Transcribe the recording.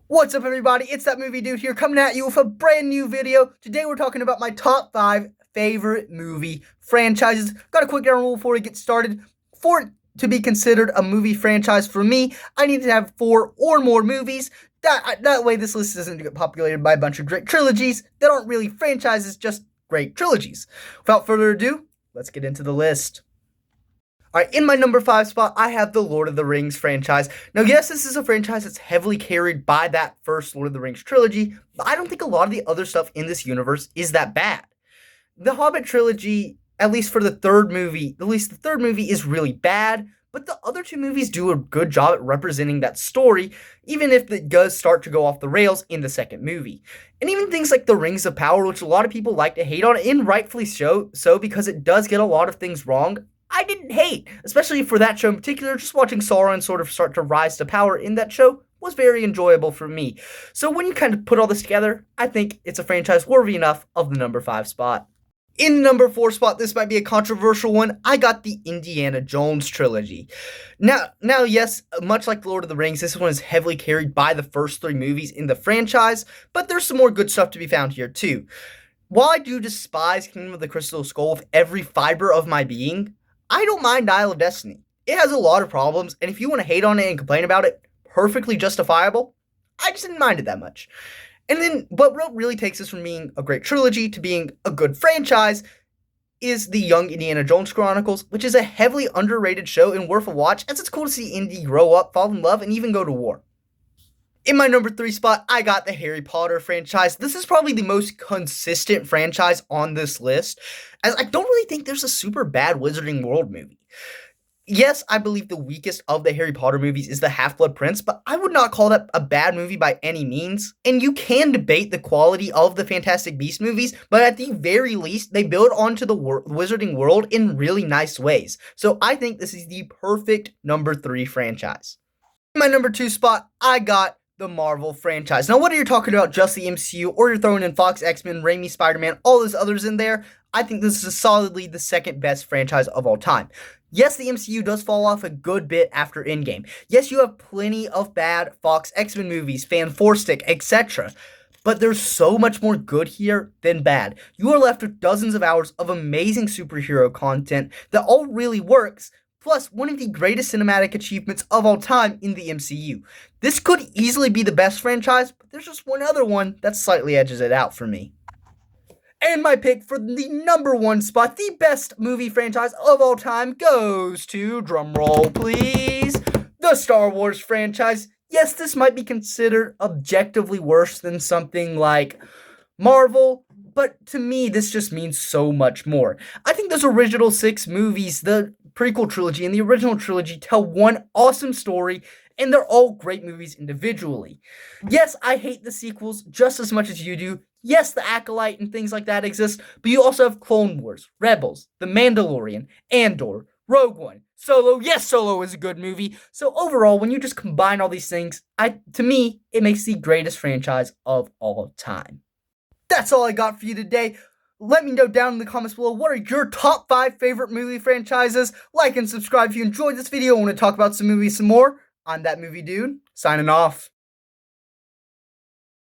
What's up, everybody? It's That Movie Dude here, coming at you with a brand new video. Today we're talking about my top 5 favorite movie franchises. Got a quick ground rule before we get started. For it to be considered a movie franchise for me, I need to have 4 or more movies. That way this list doesn't get populated by a bunch of great trilogies that aren't really franchises, just great trilogies. Without further ado, let's get into the list. Alright, in my number 5 spot, I have the Lord of the Rings franchise. Now, yes, this is a franchise that's heavily carried by that first Lord of the Rings trilogy, but I don't think a lot of the other stuff in this universe is that bad. The Hobbit trilogy, at least the third movie is really bad, but the other 2 movies do a good job at representing that story, even if it does start to go off the rails in the second movie. And even things like the Rings of Power, which a lot of people like to hate on, and rightfully so because it does get a lot of things wrong, I didn't hate, especially for that show in particular. Just watching Sauron sort of start to rise to power in that show was very enjoyable for me. So when you kind of put all this together, I think it's a franchise worthy enough of the number 5 spot. In number 4 spot, this might be a controversial one. I got the Indiana Jones trilogy. Now, yes, much like Lord of the Rings, this one is heavily carried by the first 3 movies in the franchise, but there's some more good stuff to be found here too. While I do despise Kingdom of the Crystal Skull with every fiber of my being, I don't mind Dial of Destiny. It has a lot of problems, and if you want to hate on it and complain about it, perfectly justifiable. I just didn't mind it that much. And then, but what really takes us from being a great trilogy to being a good franchise is the Young Indiana Jones Chronicles, which is a heavily underrated show and worth a watch, as it's cool to see Indy grow up, fall in love, and even go to war. In my number 3 spot, I got the Harry Potter franchise. This is probably the most consistent franchise on this list, as I don't really think there's a super bad Wizarding World movie. Yes, I believe the weakest of the Harry Potter movies is the Half-Blood Prince, but I would not call that a bad movie by any means. And you can debate the quality of the Fantastic Beasts movies, but at the very least, they build onto the Wizarding World in really nice ways. So I think this is the perfect number 3 franchise. In my number 2 spot, I got the Marvel franchise. Now, whether you're talking about just the MCU or you're throwing in Fox, X-Men, Raimi, Spider-Man, all those others in there, I think this is solidly the second best franchise of all time. Yes, the MCU does fall off a good bit after Endgame. Yes, you have plenty of bad Fox X-Men movies, Fan 4-Stick, etc. But there's so much more good here than bad. You are left with dozens of hours of amazing superhero content that all really works, plus one of the greatest cinematic achievements of all time in the MCU. This could easily be the best franchise, but there's just one other one that slightly edges it out for me. And my pick for the number 1 spot, the best movie franchise of all time, goes to, drumroll please, the Star Wars franchise. Yes, this might be considered objectively worse than something like Marvel, but to me, this just means so much more. I think those original 6 movies, the prequel trilogy and the original trilogy, tell one awesome story, and they're all great movies individually. Yes, I hate the sequels just as much as you do. Yes, the Acolyte and things like that exist, but you also have Clone Wars, Rebels, The Mandalorian, Andor, Rogue One, Solo. Yes, Solo is a good movie. So overall, when you just combine all these things, to me, it makes the greatest franchise of all time. That's all I got for you today. Let me know down in the comments below, what are your top 5 favorite movie franchises? Like and subscribe if you enjoyed this video and want to talk about some movies some more. I'm That Movie Dude, signing off.